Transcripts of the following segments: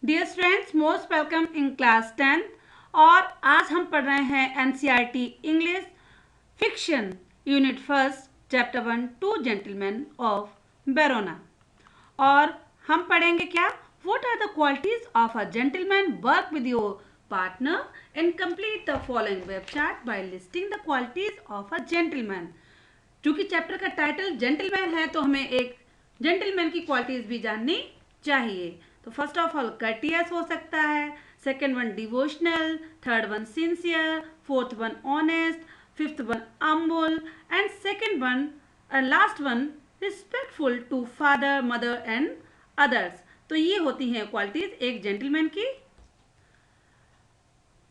Dear students, most welcome in class 10th। और आज हम पढ़ रहे हैं NCERT English fiction unit first chapter 1 two gentleman of Verona. और हम पढ़ेंगे क्या, what are the qualities of a gentleman, work with your partner and complete the following web chart by listing the qualities of a gentleman. चूंकि chapter का title gentleman है तो हमें एक जेंटलमैन की क्वालिटीज भी जाननी चाहिए। तो फर्स्ट ऑफ ऑल कर्टियस हो सकता है, second one devotional, third one sincere, fourth one honest, fifth one humble and second one last one respectful to father mother and others. तो ये होती हैं क्वालिटीज एक जेंटलमैन की।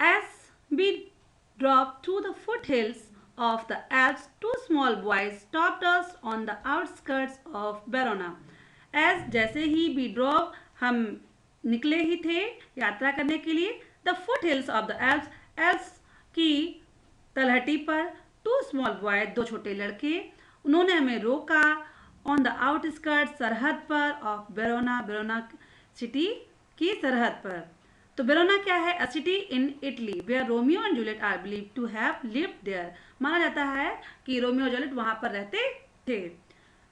As we dropped to the foothills of the Alps, two small boys stopped us on the outskirts of Verona. As जैसे ही we drove, हम निकले ही थे यात्रा करने के लिए the foothills of the Alps, Alps की तलहटी पर टू स्मॉल बॉय, दो छोटे लड़के, उन्होंने हमें रोका ऑन द आउटस्कर्ट, सरहद पर, ऑफ वेरोना, वेरोना सिटी की सरहद पर। तो वेरोना क्या है? A city in Italy where Romeo and Juliet are believed to have lived there. माना जाता है कि रोमियो और जूलियट वहां पर रहते थे।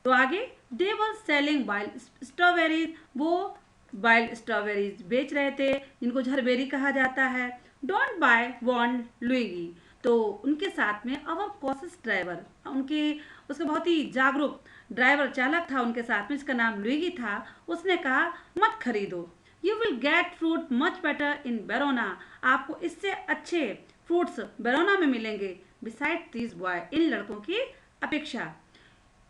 तो आगे, दे वर सेलिंग वाइल्ड स्ट्रॉबेरीज, वो वाइल्ड स्ट्रॉबेरीज बेच रहे थे जिनको झरबेरी कहा जाता है। डोंट बाय वॉन्ट लुईगी, तो उनके साथ में अवर कॉसेस ड्राइवर, उनके उसका बहुत ही जागरूक ड्राइवर चालक था उनके साथ में, जिसका नाम लुईगी था। उसने कहा मत खरीदो, you will get fruit much better in Verona, आपको इससे अच्छे फ्रूट्स बेरोना में मिलेंगे। बिसाइड दिस बॉय, इन लड़कों की अपेक्षा।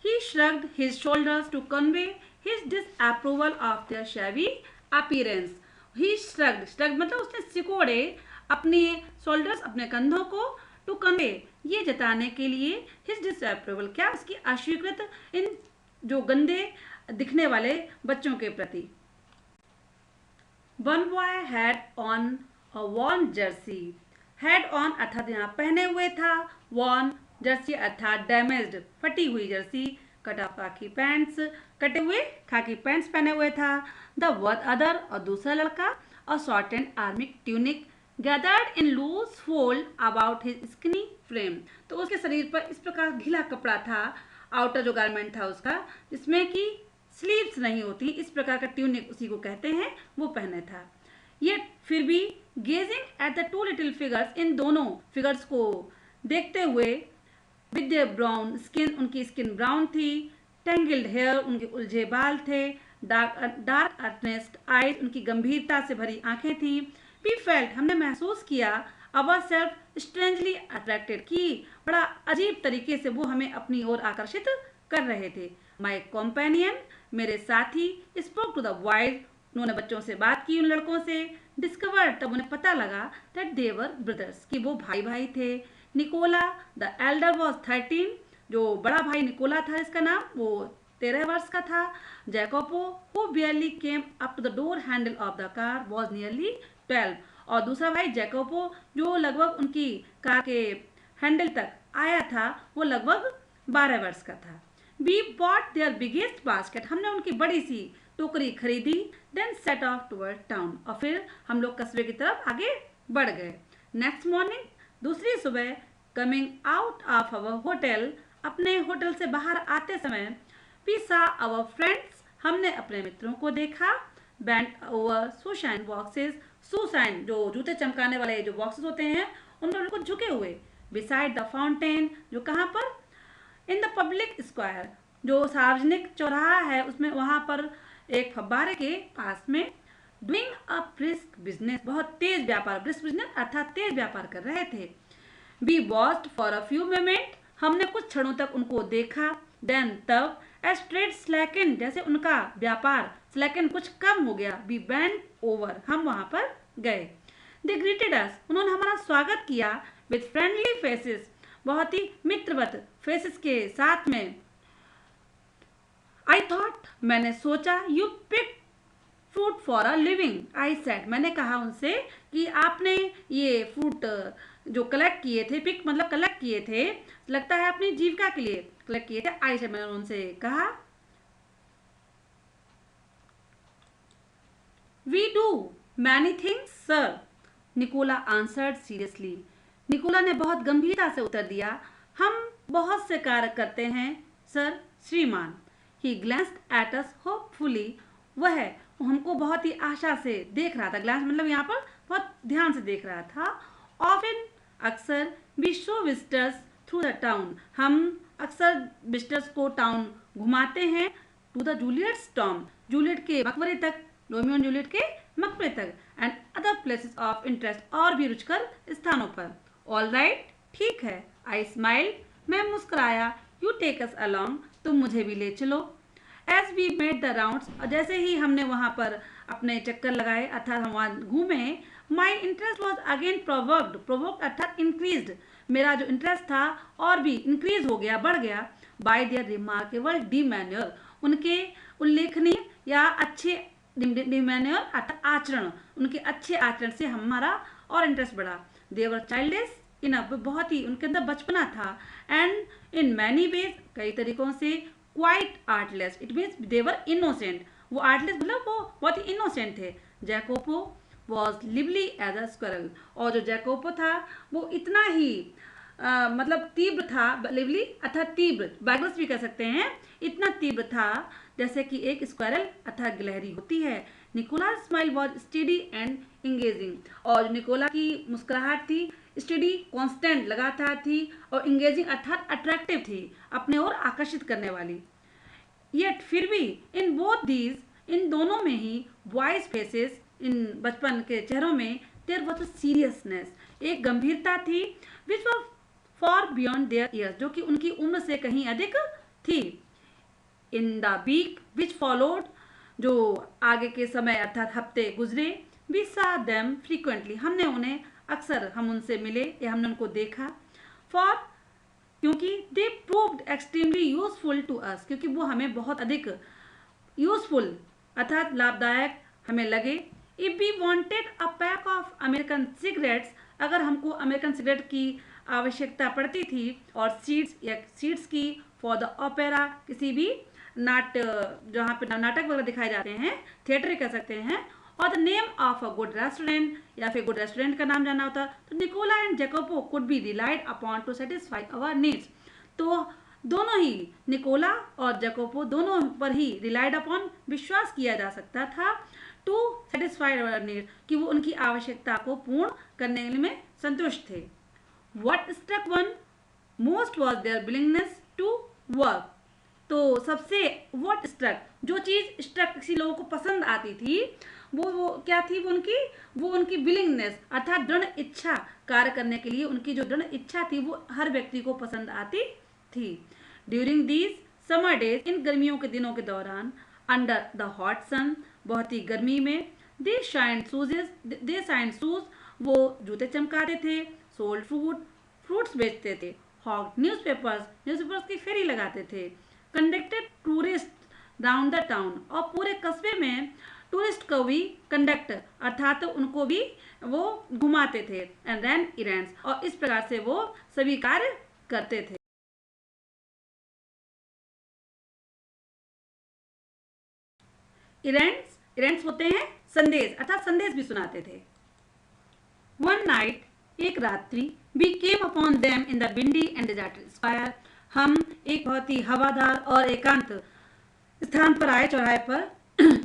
He shrugged his shoulders to convey his disapproval of their shabby appearance. He shrugged मतलब उसने सिकोड़े अपने shoulders, अपने कंधों को, to convey ये जताने के लिए his disapproval, क्या उसकी अस्वीकृत इन जो गंदे दिखने वाले बच्चों के प्रति। One boy had on a worn jersey. Had on अर्थात यहाँ पहने हुए था, worn जर्सी अर्थात डैमेज्ड, फटी हुई जर्सी, कट ऑफ खाकी पैंट्स, कटे हुए खाकी पैंट्स पहने हुए था। द वन अदर, और दूसरा लड़का, अ शॉर्ट एंड आर्मिक tunic gathered in loose folds about his skinny frame, तो उसके शरीर पर इस प्रकार घिला कपड़ा था, आउटर जो गारमेंट था उसका, जिसमें कि स्लीव्स नहीं होती, इस प्रकार का ट्यूनिक उसी को कहते हैं, वो पहने था। ये फिर भी gazing at the two little figures, इन दोनों फिगर्स को देखते हुए, विद देयर ब्राउन स्किन, उनकी स्किन ब्राउन थी, टेंगल्ड हेयर, उनके उलझे बाल थे, डार्क अर्नेस्ट आईज, उनकी गंभीरता से भरी आंखें थी। वी फेल्ट, हमने महसूस किया, अवर सेल्फ स्ट्रेंजली अट्रैक्टेड, की बड़ा अजीब तरीके से वो हमें अपनी ओर आकर्षित कर रहे थे। माई कॉम्पेनियन, मेरे साथी, स्पोक टू द बॉयज, उन्होंने बच्चों से बात की, उन लड़कों से। डिस्कवर्ड, तब उन्हें पता लगा दैट दे वर ब्रदर्स, कि वो भाई भाई थे। निकोला द एल्डर वॉज 13, जो बड़ा भाई निकोला था इसका नाम, वो 13 वर्ष का था। Jacopo who barely came up to the door handle of the car was nearly 12, और दूसरा भाई जैकोपो जो लगभग उनकी कार के हैंडल तक आया था, वो लगभग 12 वर्ष का था। We bought their biggest basket, हमने उनकी बड़ी सी टोकरी खरीदी। Then set off toward town, और फिर हम लोग कस्बे की तरफ आगे बढ़ गए। नेक्स्ट मॉर्निंग, दूसरी सुबह, coming out of our hotel, अपने होटल से बाहर आते समय, वी सा अवर फ्रेंड्स, हमने अपने मित्रों को देखा। बैंड ओवर सुशाइन बॉक्सेस, सुशाइन जो जूते चमकाने वाले जो बॉक्सेस होते हैं, उन पर बिल्कुल झुके हुए। बिसाइड द फाउंटेन, जो कहाँ पर, इन द पब्लिक स्क्वायर, जो सार्वजनिक चौराहा है उसमें, वहाँ पर एक फव्वारे के पास में। डूइंग अ ब्रिस्क बिजनेस, बहुत तेज व्यापार, ब्रिस्क बिजनेस अर्थात तेज व्यापार कर रहे थे। We watched for a few moment, हमने कुछ क्षणों तक उनको देखा। देन तब, एज ट्रेड स्लैकन, जैसे उनका व्यापार स्लैकन कुछ कम हो गया। बी वेंट ओवर, हम वहां पर गए। दे ग्रीटेड अस, उन्होंने हमारा स्वागत किया। विद फ्रेंडली फेसेस, बहुत ही मित्रवत फेसेस के साथ में। आई थॉट, मैंने सोचा, you pick fruit for a living, I said, मैंने कहा उनसे कि आपने ये फ्रूट जो कलेक्ट किए थे, पिक मतलब कलेक्ट किए थे, लगता है अपनी जीविका के लिए कलेक्ट किए थे। आई सेड, मैंने उनसे कहा। We do, many things sir, Nicola answered seriously. Nicola ने बहुत गंभीरता से उत्तर दिया, हम बहुत से कार्य करते हैं सर श्रीमान। ही ग्लैंस्ड एट अस होपफुली, वह हमको बहुत ही आशा से देख रहा था। ग्लैंस मतलब यहाँ पर बहुत ध्यान से देख रहा था। ऑफन, अक्सर, we show visitors through the town, हम अक्सर विजिटर्स को टाउन घुमाते हैं। To the Juliet's tomb, Juliet के मकबरे तक, रोमियो एंड जूलियट के मकबरे तक, and other places of interest, और भी रुचकर स्थानों पर। ऑल राइट, ठीक है। आई स्माइल, मैं मुस्कुराया। यू टेक अस अलॉन्ग, तुम मुझे भी ले चलो। As we made the rounds, और जैसे ही हमने वहाँ पर अपने चक्कर लगाए अर्थात हम वहाँ घूमे, my interest was again provoked, provoked अर्थात इंक्रीज्ड, मेरा जो इंटरेस्ट था और भी इंक्रीज हो गया, बढ़ गया, बाय देयर रिमार्केबल डिमैन्योर, उनके उल्लेखनीय या अच्छे डिमैन्योर अर्थात आचरण, उनके अच्छे आचरण से हमारा और इंटरेस्ट बढ़ा। दे वर चाइल्डिश इनफ, बहुत ही उनके अंदर बचपना था, एंड इन मैनी वेज, कई तरीकों से, quite artless, it means they were innocent, वो आर्टलेस मतलब वो बहुत ही इनोसेंट थे। Jacopo was lively as a squirrel, और जो जैकोपो था वो इतना ही मतलब तीव्र था, लिवली अर्थात तीव्र, बैगलस भी कह सकते हैं, इतना तीव्र था जैसे कि एक स्क्वायरल अर्थात गिलहरी होती है। Nicola smile was steady and engaging, और निकोला की मुस्कुराहट थी स्टेडी, कांस्टेंट, लगातार थी, और इंगेजिंग अर्थात अट्रैक्टिव थी, अपने ओर आकर्षित करने वाली। येट फिर भी, इन बोथ दीज, इन दोनों में ही, बॉयज फेसेस, इन बचपन के चेहरों में, देयर वॉज अ सीरियसनेस, एक गंभीरता थी, which was far beyond their years, जो कि उनकी उम्र से कहीं अधिक थी। In the week which followed, जो आगे के समय अर्थात हफ्ते गुजरे, वी सा देम फ्रीक्वेंटली, हमने उन्हें अक्सर, हम उनसे मिले या हमने उनको देखा। फॉर, क्योंकि they proved extremely useful to us, क्योंकि वो हमें बहुत अधिक यूजफुल अर्थात लाभदायक हमें लगे। If we wanted a pack of American cigarettes, अगर हमको अमेरिकन सिगरेट की आवश्यकता पड़ती थी, और सीड्स या सीड्स की फॉर द ओपेरा, किसी भी जहाँ पे नाटक वगैरह दिखाए जाते हैं, थिएटर कह सकते हैं, और the name of a good restaurant, या फिर गुड रेस्टोरेंट का नाम जानना होता, तो Nicola and Jacopo could be relied upon to satisfy our needs, तो दोनों ही, निकोला और जैकोपो दोनों पर ही रिलाइड अपॉन, विश्वास किया जा सकता था, टू सेटिस्फाई अवर नीड, कि वो उनकी आवश्यकता को पूर्ण करने में संतुष्ट थे। What struck one most was their willingness to work. तो सबसे what struck, जो चीज़ struck किसी लोगों को पसंद आती थी, वो क्या थी, वो उनकी willingness अर्थात दृढ़ इच्छा, कार्य करने के लिए उनकी जो दृढ़ इच्छा थी वो हर व्यक्ति को पसंद आती थी। During these summer days, इन गर्मियों के दिनों के दौरान, under the hot sun, बहुत ही गर्मी में, they shined shoes, वो जूते चमकाते थे, सोल्ड फ्रूट्स बेचते थे, हॉक न्यूज़पेपर्स की फेरी लगाते थे, conducted tourist round the town, और पूरे कस्बे में टूरिस्ट को भी कंडक्ट अर्थात उनको भी वो घुमाते थे, एंड रैन इरेंट्स, और इस प्रकार से वो सभी कार्य करते थे। इरेंट्स होते हैं संदेश अर्थात संदेश भी सुनाते थे। वन नाइट, एक रात्रि, we came upon them in the windy and desert square, हम एक बहुत ही हवादार और एकांत स्थान पर आए, चौराहे पर,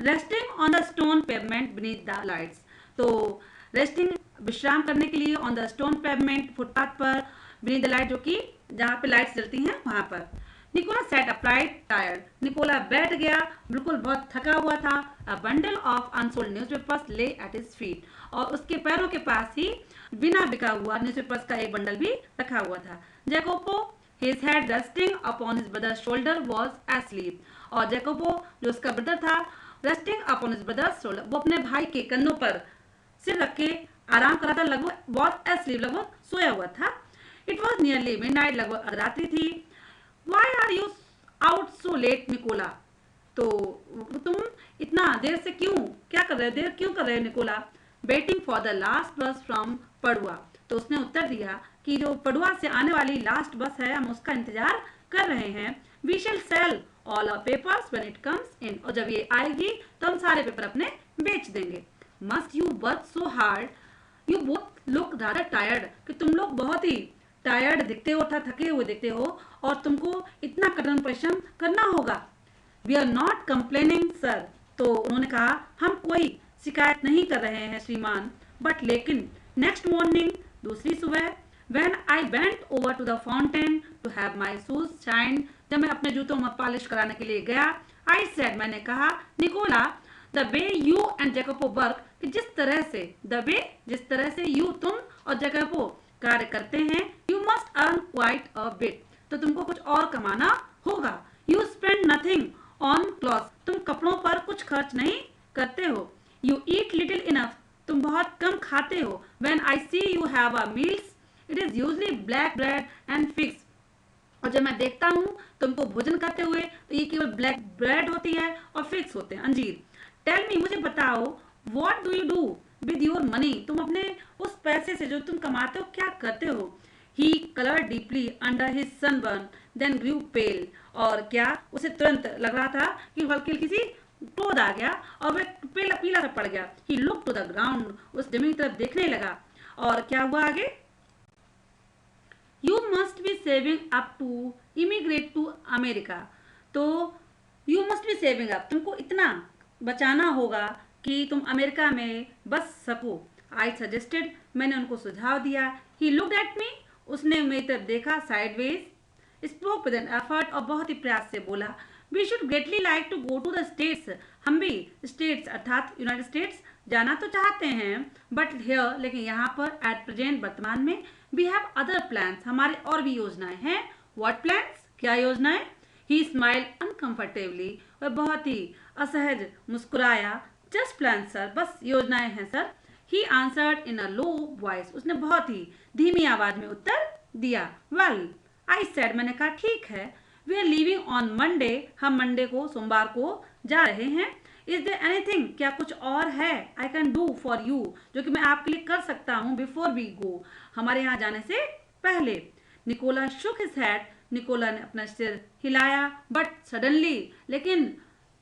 resting on the stone pavement beneath the lights, तो रेस्टिंग विश्राम करने के लिए, ऑन द स्टोन पेवमेंट फुटपाथ पर, बीनीथ द लाइट जो कि जहाँ पे लाइट्स जलती हैं वहाँ पर। Nicola sat upright tired, Nicola बैठ गया, बिल्कुल बहुत थका हुआ था। A bundle of unsold newspapers lay at his feet, और उसके पैरों के पास ही बिना बिका हुआ न्यूज़पेपर्स का एक बंडल भी रखा हुआ था। Jacopo, his head resting upon his brother's shoulder, was asleep, और जैकोपो जो उसका ब्रदर था, resting upon his brother's shoulder, वो अपने भाई के कंधों पर सिर रख के आराम कर रहा था, लगभग वॉज एस्लीप, लगभग सोया हुआ था। इट वॉज नियरली मिडनाइट, लगभग रात्रि थी। Why are you out so late, Nicola, तो तुम इतना देर से क्या कर रहे हो, देर क्यों कर रहे हो Nicola. Waiting for the last bus from Padua, तो उसने उत्तर दिया कि जो पड़ुआ से आने वाली लास्ट बस है, हम उसका इंतजार कर रहे हैं। We shall sell all our papers when it comes in, और जब ये आएगी तो हम सारे पेपर अपने बेच देंगे। Must you work so hard, you both look rather tired, कि तुम लोग बहुत ही टायर्ड दिखते हो, थके हुए दिखते हो और तुमको इतना कठिन परिश्रम करना होगा। We are not complaining sir, तो उन्होंने कहा हम कोई शिकायत नहीं कर रहे हैं श्रीमान, बट लेकिन नेक्स्ट मॉर्निंग, दूसरी सुबह, when I went over to the fountain to have my shoes shine, जब मैं अपने जूतों में पॉलिश कराने के लिए गया, आई सेड, मैंने कहा, Nicola, the way you and Jacopo work, कि जिस तरह से, द वे, जिस तरह से यू, तुम और जैकोबो कार्य करते हैं, you must earn quite a bit, तो तुमको कुछ और कमाना होगा। You spend nothing on cloth, तुम कपड़ों पर कुछ खर्च नहीं करते हो। यू ईट लिटिल इनफ, तुम बहुत कम खाते हो। When I see you have a meals, it is usually black bread and figs, और जब मैं देखता हूँ तुमको भोजन करते हुए, तो ये केवल ब्लैक ब्रेड होती है और फिग्स होते हैं, अंजीर। टेल मी, मुझे बताओ, what do you do with your money, तुम अपने उस पैसे से जो तुम कमाते हो क्या करते हो। He colour deeply under his sunburn then grew pale, और क्या उसे तुरंत लग रहा था कि हल्की हल्की सी क्रोध आ गया और वह पीला पीला सा पड़ गया। ही लुक टू द ग्राउंड, उस जमीन की तरफ देखने लगा, और क्या हुआ आगे, you must be saving up to emigrate to America, तो you must be saving up, तुमको इतना बचाना होगा कि तुम अमेरिका में बस सको। आई सजेस्टेड, मैंने उनको सुझाव दिया। ही लुक्ड एट मी, उसने मेरी तरफ देखा sideways, spoke with an effort, और बहुत ही प्रयास से बोला, we should greatly like to go to the States, हम भी स्टेट्स अर्थात यूनाइटेड स्टेट्स जाना तो चाहते हैं, बट हियर, लेकिन यहाँ पर एट प्रेजेंट, वर्तमान में, वी हैव अदर प्लान्स, हमारे और भी योजनाएं हैं। व्हाट प्लान्स, क्या योजनाएं। ही स्माइल अनकंफर्टेबली, वह बहुत ही असहज मुस्कुराया। जस्ट प्लान सर, बस योजनाएं हैं sir. He answered in a low voice, उसने बहुत ही धीमी आवाज में उत्तर दिया। वेल, आई सेड, मैंने कहा ठीक है। We are leaving on Monday, हम मंडे को, सोमवार को जा रहे हैं। इज देयर एनीथिंग, क्या कुछ और है, I can do for you, जो कि मैं आपके लिए कर सकता हूँ, बिफोर वी गो, हमारे यहाँ जाने से पहले। Nicola shook his head, Nicola ने अपना सिर हिलाया, बट सडनली, लेकिन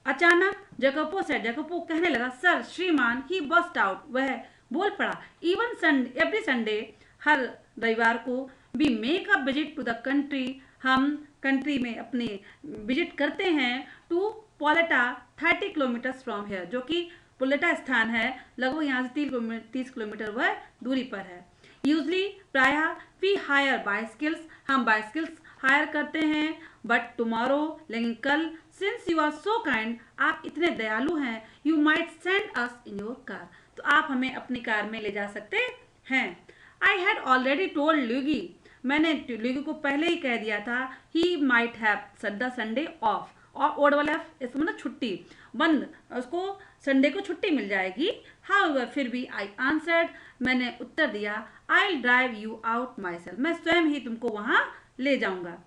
अचानक, जैकोबो सेड, जैकोबो कहने लगा, सर श्रीमान, ही बस्ट आउट, वह बोल पड़ा, इवन संडे, एवरी संडे, हर रविवार को, we make a visit to the country, हम कंट्री में अपने विजिट करते हैं, to Poleta 30 kilometre from here, जो कि पोलेटा स्थान है, लगभग यहाँ से 30 किलोमीटर वह दूरी पर है। यूजली, प्रायः, वी हायर बाइसिकल्स, हम बाइसिकल्स हायर करते हैं, बट टुमारो, लेकिन कल, since you are so kind, आप इतने दयालु हैं, you might send us in your car, तो आप हमें अपनी कार में ले जा सकते हैं। I had already told Luigi, मैंने ल्यूगी को पहले ही कह दिया था, he might have the Sunday off, और ओड वाला इसको मतलब छुट्टी, बंद, उसको संडे को छुट्टी मिल जाएगी। हाउएवर, फिर भी, आई आंसर्ड, मैंने उत्तर दिया, I drive you out my self, मैं स्वयं ही तुमको वहाँ ले जाऊंगा।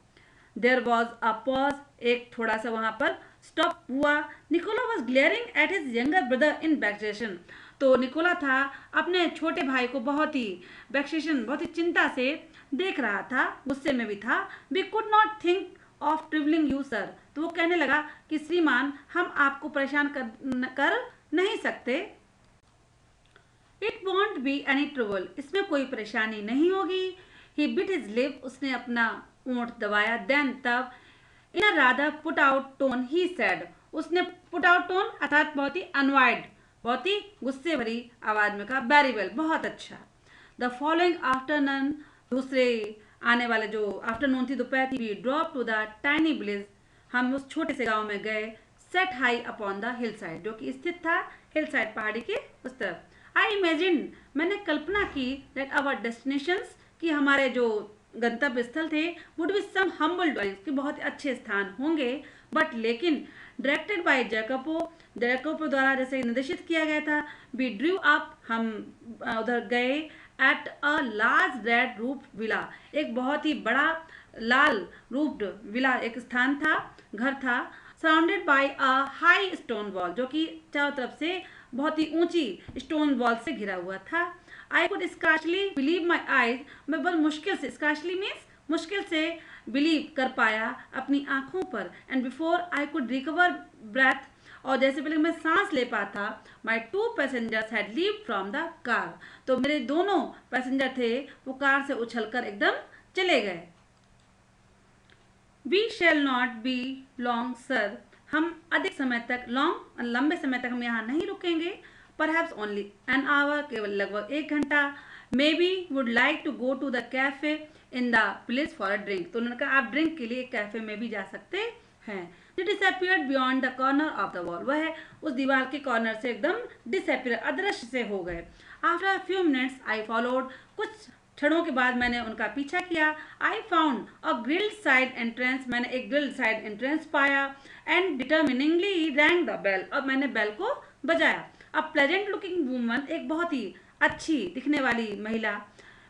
देयर वॉज अ पॉज, एक थोड़ा सा वहाँ पर स्टॉप हुआ। Nicola was glaring at his younger brother in vexation, तो निकोला था अपने छोटे भाई को बहुत ही वेक्सेशन, बहुत ही चिंता से देख रहा था, गुस्से में भी था। We could not think of travelling you sir, तो वो कहने लगा कि श्रीमान, हम आपको परेशान कर नहीं सकते। It won't be any trouble, इसमें कोई परेशानी नहीं होगी। ही बिट हिज लिप, उसने अपना ओंठ दबाया। देन, तब, in a rather put out tone, he said, उसने पुट आउट टोन अर्थात बहुत ही अनवाइड, बहुत ही गुस्से भरी आवाज में कहा, वेरी वेल, बहुत अच्छा। द फॉलोइंग आफ्टरनून, दूसरे आने वाले जो आफ्टरनून थी, दोपहर थी, we drop to the tiny village, हम उस छोटे से गांव में गए। Set high upon the hill side, जो कि स्थित था हिल साइड, पहाड़ी के उस तरफ। आई इमेजिन, मैंने कल्पना की, दैट आवर डेस्टिनेशंस, कि हमारे जो गंतव्य स्थल थे, would be some humble dwellings, कि बहुत अच्छे स्थान होंगे, बट लेकिन डायरेक्टेड बाय जैकोबो, जैकोबो द्वारा जैसे निर्देशित किया गया था, वी ड्रू अप, हम उधर गए, at a large red roof villa, एक बहुत ही बड़ा लाल रूफ्ड विला, एक स्थान था, घर था, surrounded by a high stone wall, जो कि चारों तरफ से बहुत ही ऊंची स्टोन वॉल से घिरा हुआ था। I could scarcely believe my eyes, मैं बहुत मुश्किल से, स्कार्शली मीन्स मुश्किल से बिलीव कर पाया अपनी आंखों पर। And before I could recover breath, और जैसे पहले मैं सांस ले पाता, my 2 passengers had leave from the car, तो मेरे दोनों पैसेंजर थे वो कार से उछलकर एकदम चले गए। We shall not be long sir, हम अधिक समय तक लंबे समय तक हम यहाँ नहीं रुकेंगे। परहैप्स ओनली एन आवर, केवल लगभग 1 घंटा। May be would like to go to the cafe in the village for a drink, तो उन्होंने कहा आप ड्रिंक के लिए कैफे में भी जा सकते हैं। They disappeared beyond the corner of the wall, वह उस दीवार के कॉर्नर से एकदम डिसअपियर, अदृश्य से हो गए। After a few minutes I followed, कुछ क्षणों के बाद मैंने उनका पीछा किया। I found a grilled side entrance, मैंने एक ग्रिल्ड साइड एंट्रेंस पाया। एंड डिटर्मिनिंगली रैंग द बेल, और मैंने बेल को बजाया। अ प्लेजेंट लुकिंग वूमन, एक बहुत ही अच्छी दिखने वाली महिला,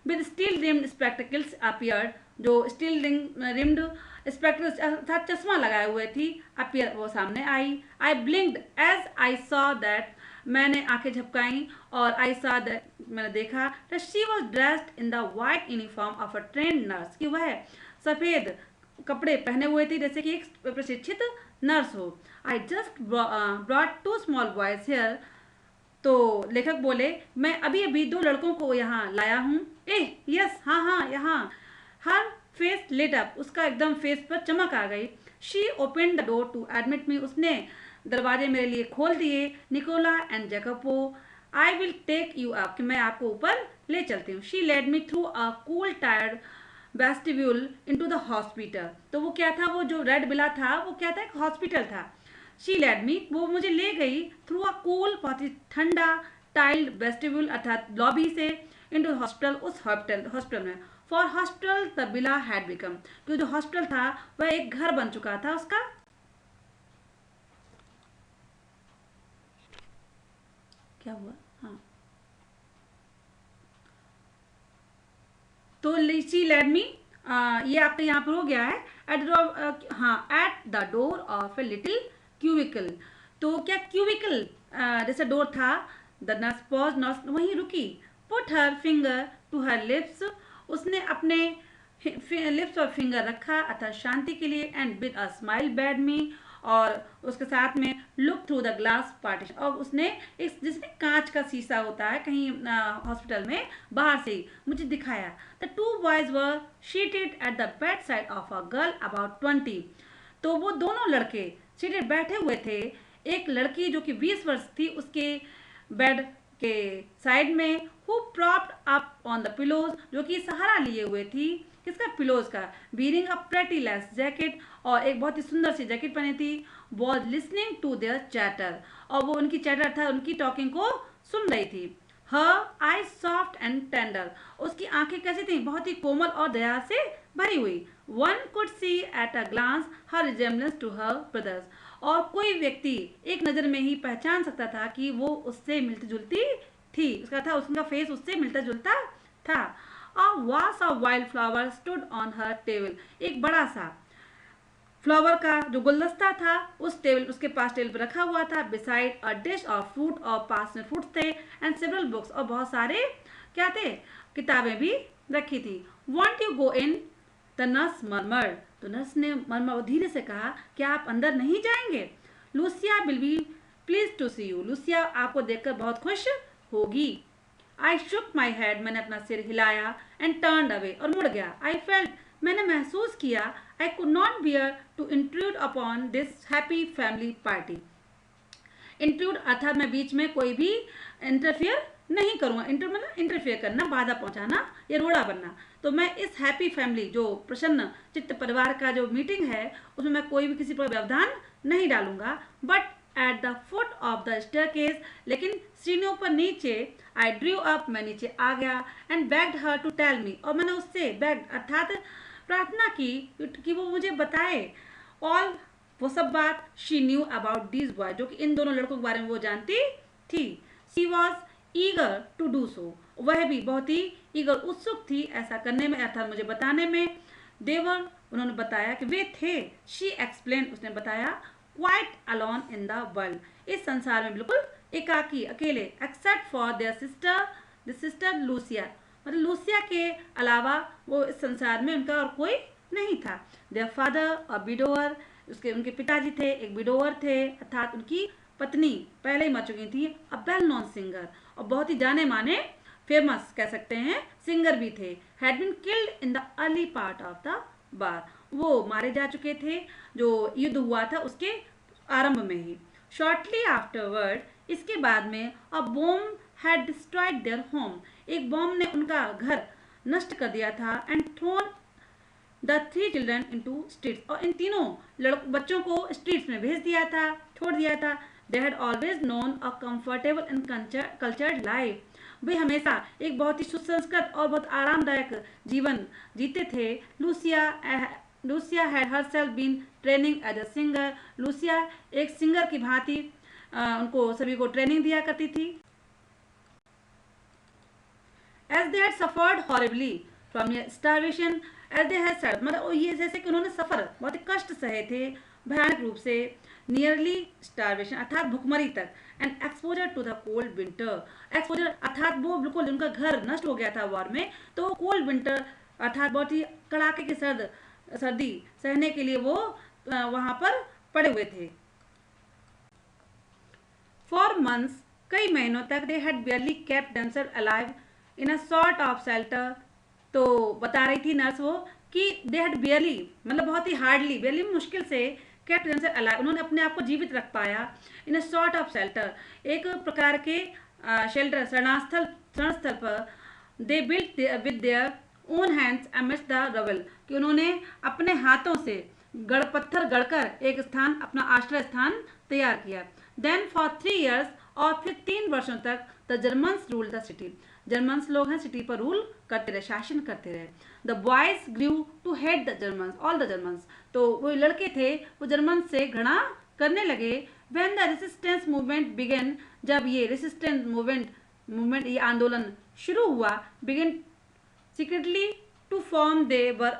with steel rimmed spectacles appeared, जो स्टील रिम्ड स्पेक्टिकल्स अर्थात चश्मा लगाए हुए थी, अपीयर, वो सामने आई। I blinked as I saw that, मैंने आंखें झपकाई और आई सॉ दैट, मैंने देखा that she was dressed in the white uniform of a trained nurse, कि वह सफ़ेद कपड़े पहने हुए थी जैसे कि एक प्रशिक्षित नर्स हो। I just brought 2 small boys here, तो लेखक बोले मैं अभी अभी 2 लड़कों को यहाँ लाया हूँ। यस, हाँ हाँ, यहाँ। हर फेस लिट अप, उसका एकदम फेस पर चमक आ गई। She open the door to admit me, उसने दरवाजे मेरे लिए खोल दिए। Nicola and Jacopo, I will take you up, कि मैं आपको ऊपर ले चलती हूँ। She led me through a cool tiled vestibule into the hospital, तो वो क्या था, वो जो रेड विला था वो क्या था, एक हॉस्पिटल था। शी लेड मी, वो मुझे ले गई थ्रू अ कूल, बहुत ही ठंडा टाइल्ड वेस्टिब्यूल अर्थात लॉबी से, इनटू हॉस्पिटल, उस हॉस्पिटल में। For hospital the villa had become, क्योंकि जो हॉस्पिटल था वह एक घर बन चुका था उसका। क्या हुआ, हाँ, तो शी लेड मी, ये आपका यहाँ पर हो गया है एट हाँ, at the door of a little cubicle, तो क्या क्यूबिकल जैसा डोर था। द नर्स पॉज, नर्स वहीं रुकी। Put her finger to her lips, उसने अपने लिप्स और फिंगर रखा अर्थात शांति के लिए। And with a smile bade me, और उसके साथ में look through the glass partition, और उसने एक जिसमें कांच का शीशा होता है कहीं हॉस्पिटल में, बाहर से ही मुझे दिखाया। The 2 boys were seated at the bed side of a girl about 20, तो वो दोनों लड़के सीटेड बैठे हुए थे। एक लड़की जो कि 20 वर्ष थी उसके बेड के साइड में, who propped up on the pillows, जो कि सहारा लिए हुए थी किसका, पिलोज का। Wearing a pretty lace jacket, और एक बहुत ही सुंदर सी जैकेट पहनी थी। Was listening to their chatter, और वो उनकी चैटर था, उनकी टॉकिंग को सुन रही थी। हर आई सॉफ्ट एंड टेंडर, उसकी आंखें कैसी थी, बहुत ही कोमल और दया से भरी हुई। One could see at a glance her resemblance to her brothers, और कोई व्यक्ति एक नज़र में ही पहचान सकता था कि वो उससे मिलती जुलती थी, उसका था उसका फेस उससे मिलता जुलता था। A vase of wildflower stood on her table, एक बड़ा सा फ्लावर का जो गुलदस्ता था उस टेबल, उसके पास टेबल पर रखा हुआ था। Beside a dish of fruit, और पास में फ्रूट थे। एंड सेवरल बुक्स, और बहुत सारे क्या थे, किताबें भी रखी थी। Want you go in, the nurse murmured, तो नर्स ने मर्मर धीरे से कहा कि आप अंदर नहीं जाएंगे। Lucia will be please to see you, Lucia आपको देखकर बहुत खुश होगी। आई शुक माई हेड, मैंने अपना सिर हिलाया। एंड टर्न्ड अवे, और मुड़ गया। आई फेल्ट, मैंने महसूस किया। I could not bear to intrude upon this happy family party, intrude अर्थात मैं बीच में कोई भी इंटरफियर नहीं करूँगा। इंटरफियर करना, बाधा पहुँचाना या रोड़ा बनना। तो मैं इस हैप्पी फैमिली, जो प्रसन्न चित्त परिवार का जो मीटिंग है, उसमें मैं कोई भी किसी पर व्यवधान नहीं डालूंगा। But at the foot of the staircase, लेकिन सीढ़ियों पर नीचे, आई ड्रू अप, मैं नीचे आ गया। And begged her to tell me, और मैंने उससे बेग्ड अर्थात प्रार्थना की कि वो मुझे बताए ऑल, वो सब बात। She knew about these boy, जो कि इन दोनों लड़कों के बारे में वो जानती थी। She was eager to do so, वह भी बहुत ही ईगर, उत्सुक थी ऐसा करने में अर्थात मुझे बताने में। देवर, उन्होंने बताया कि वे थे। शी एक्सप्लेन, उसने बताया। Quite alone in the world, इस संसार में बिल्कुल एकाकी, अकेले। Except for their sister Lucia, मतलब लूसिया के अलावा वो इस संसार में उनका और कोई नहीं था। देयर फादर अ विडोअर, उनके पिताजी थे एक विडोअर थे अर्थात उनकी पत्नी पहले ही मर चुकी थी, अ वेल नोन सिंगर, और बहुत ही जाने माने फेमस कह सकते हैं सिंगर भी थे, had been killed in the early part of the war, वो मारे जा चुके थे जो युद्ध हुआ था उसके आरंभ में ही। शॉर्टली आफ्टरवर्ड, इसके बाद में, a bomb had destroyed their home, एक बॉम्ब ने उनका घर नष्ट कर दिया था, and thrown the three children into streets, और इन तीनों बच्चों को स्ट्रीट्स में भेज दिया था, छोड़ दिया था। They had always known a comfortable and cultured life, वे हमेशा एक बहुत ही सुसंस्कृत और बहुत आरामदायक जीवन जीते थे। Lucia had herself been training as a singer, Lucia एक सिंगर की भांति उनको सभी को ट्रेनिंग दिया करती थी। As they had suffered horribly from starvation, as they had suffered, मतलब ये जैसे कि उन्होंने सफ़र बहुत ही कष्ट सहे थे भयानक रूप से, नियरली स्टारवेशन अर्थात भुखमरी तक, and exposure to the cold winter, exposure अर्थात वो बिल्कुल उनका घर नष्ट हो गया था वॉर में, तो कोल्ड विंटर अर्थात बहुत ही कड़ाके की सर्दी सहने के लिए वो वहाँ पर पड़े हुए थे। फॉर मंथ्स, कई महीनों तक, they had barely kept themselves alive in a sort of shelter, तो बता रही थी नर्स वो कि दे हैड बियरली मतलब बहुत ही हार्डली, बियरली मुश्किल से, केप्ट देमसेल्फ अलाइव उन्होंने अपने आप को जीवित रख पाया, in a sort of shelter एक प्रकार के शेल्टर शरणस्थल पर, they built with their own hands amidst the rubble, कि उन्होंने अपने हाथों से पत्थर गढ़कर एक स्थान, अपना आश्रय स्थान तैयार किया। देन फॉर 3 years, और फिर 3 वर्षों तक, the Germans rule the city, Germans लोग हैं सिटी पर रूल करते रहे, शासन करते रहे। The boys grew to hate the Germans, all the Germans, तो वो लड़के थे वो जर्मन से घृणा करने लगे। When the resistance movement began, जब ये रेसिस्टेंस मूवमेंट ये आंदोलन शुरू हुआ, began secretly to form, they were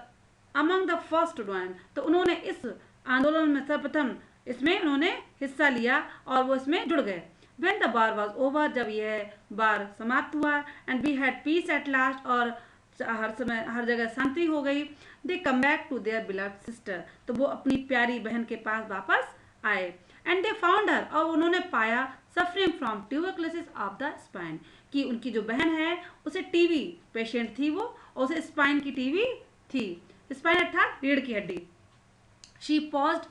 among the first to join, तो उन्होंने इस आंदोलन में सर्वप्रथम इसमें उन्होंने हिस्सा लिया और वो इसमें जुड़ गए। When the war was over, जब यह बार समाप्त हुआ, and we had peace at last, और हर जगह शांति हो गई, they come back to their beloved sister, तो वो अपनी प्यारी बहन के पास वापस आए, and they found her, और उन्होंने पाया, suffering from tuberculosis of the spine, कि उनकी जो बहन है उसे टीबी पेशेंट थी वो, और उसे स्पाइन की टीबी थी, स्पाइन अर्थात रीढ़ की हड्डी। She paused,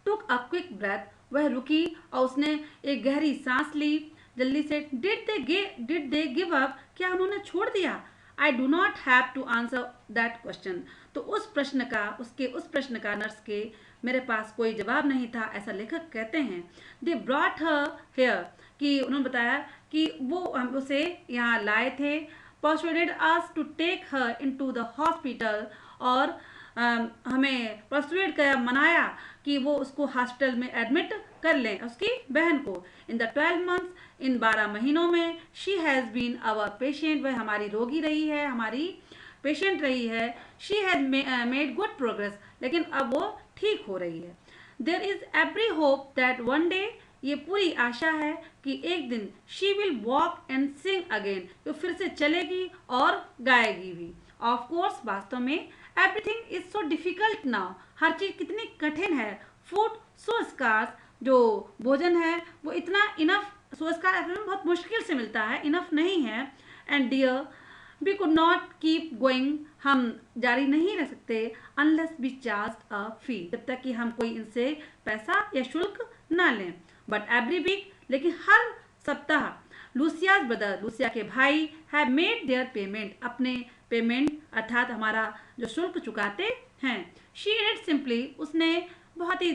took a quick breath, वह रुकी और उसने एक गहरी सांस ली जल्दी से। डिड दे गिव अप, क्या उन्होंने छोड़ दिया? I do not have to answer that question, तो उस प्रश्न का नर्स के मेरे पास कोई जवाब नहीं था, ऐसा लेखक कहते हैं। दे ब्रॉट हर हेयर, कि उन्होंने बताया कि वो हम उसे यहाँ लाए थे। Persuaded us to take her into the hospital, और हमें परसुएड किया, मनाया कि वो उसको हॉस्पिटल में एडमिट कर लें, उसकी बहन को। इन द 12 months, इन 12 महीनों में, she has been our patient, वह हमारी रोगी रही है, हमारी पेशेंट रही है। She has made good progress, लेकिन अब वो ठीक हो रही है। There is every hope that one day, ये पूरी आशा है कि एक दिन, she will walk and sing again, तो फिर से चलेगी और गाएगी भी। ऑफ कोर्स, वास्तव में, everything is so difficult now, हर चीज कितनी कठिन है। फूड सो स्कार्स, जो भोजन है वो इतना इनफ, सो स्कार्स बहुत मुश्किल से मिलता है, इनफ नहीं है। And dear, we could not keep going, हम जारी नहीं रह सकते, अनलेस वी चार्ज अ फी, जब तक कि हम कोई इनसे पैसा या शुल्क ना लें। बट एवरी वीक, लेकिन हर सप्ताह, लूसियाज ब्रदर, लूसिया के भाई, हैव मेड देयर पेमेंट, अपने पेमेंट अर्थात हमारा जो शुल्क चुकाते हैं। शी एड सिंपली, उसने बहुत ही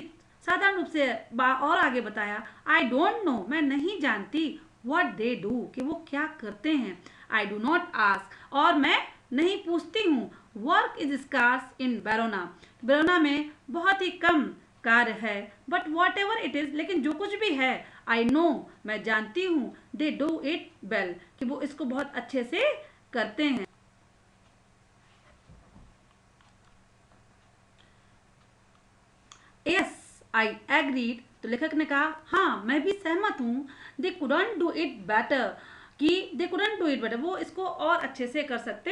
साधारण रूप से और आगे बताया, आई डोंट नो, मैं नहीं जानती, व्हाट दे डू, कि वो क्या करते हैं। आई डू नॉट आस्क, और मैं नहीं पूछती हूँ। Work is scarce in Verona, Verona में बहुत ही कम कार्य है। But whatever it is, लेकिन जो कुछ भी है, आई नो, मैं जानती हूँ, दे डू इट वेल, कि वो इसको बहुत अच्छे से करते हैं। यस आई एग्रीड, तो लेखक ने कहा हाँ मैं भी सहमत हूँ। They couldn't do it better, कि they couldn't do it better, वो इसको और अच्छे से कर सकते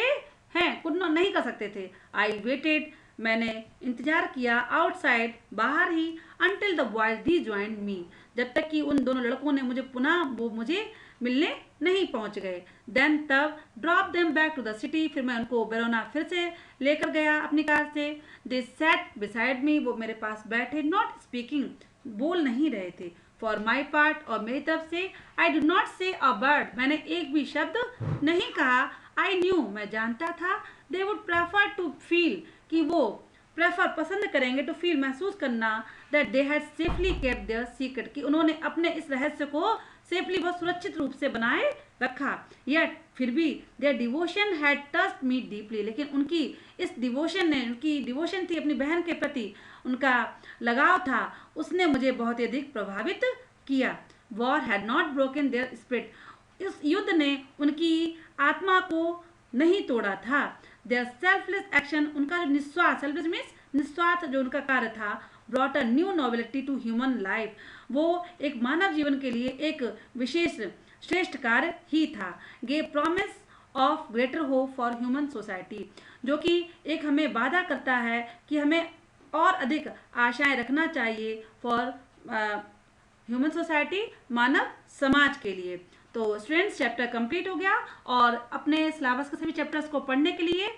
हैं, कुड नहीं कर सकते थे। आई वेटेड, मैंने इंतजार किया, आउटसाइड, बाहर ही, अंटिल द बॉयज री ज्वाइन मी, जब तक कि उन दोनों लड़कों ने वो मुझे मिलने नहीं पहुंच गए। देन तब drop them back to the city, फिर मैं उनको वेरोना फिर से लेकर गया अपनी कार से। दे सैट बिसाइड मी, वो मेरे पास बैठे, नॉट स्पीकिंग, बोल नहीं रहे थे। फॉर माई पार्ट, और मेरी तरफ से, आई डू नॉट से अ वर्ड, मैंने एक भी शब्द नहीं कहा। आई न्यू, मैं जानता था, they would prefer to feel, कि वो प्रेफर पसंद करेंगे, टू फील महसूस करना, that they had safely kept their secret, कि उन्होंने अपने इस रहस्य को सेफली बहुत सुरक्षित रूप से बनाए रखा। यट फिर भी their devotion had touched me deeply, लेकिन उनकी इस डिवोशन ने, उनकी डिवोशन थी अपनी बहन के प्रति, उनका लगाव था, उसने मुझे बहुत ही अधिक प्रभावित किया। War had not broken their spirit, इस युद्ध ने उनकी आत्मा को नहीं तोड़ा था। देयर सेल्फलेस एक्शन, उनका जो निस्वार्थ, सेल्फलेस मीन्स निस्वार्थ जो उनका कार्य था, brought a new novelty to human life, वो एक मानव जीवन के लिए एक विशेष श्रेष्ठ कार्य ही था। Gave promise of greater hope for human society, जो कि एक हमें वादा करता है कि हमें और अधिक आशाएं रखना चाहिए फॉर ह्यूमन सोसाइटी, मानव समाज के लिए। तो स्टूडेंट्स, चैप्टर कंप्लीट हो गया, और अपने सिलेबस के सभी चैप्टर्स को पढ़ने के लिए,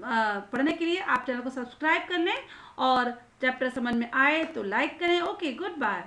पढ़ने के लिए आप चैनल को सब्सक्राइब कर लें, और चैप्टर समझ में आए तो लाइक करें। Okay, good bye.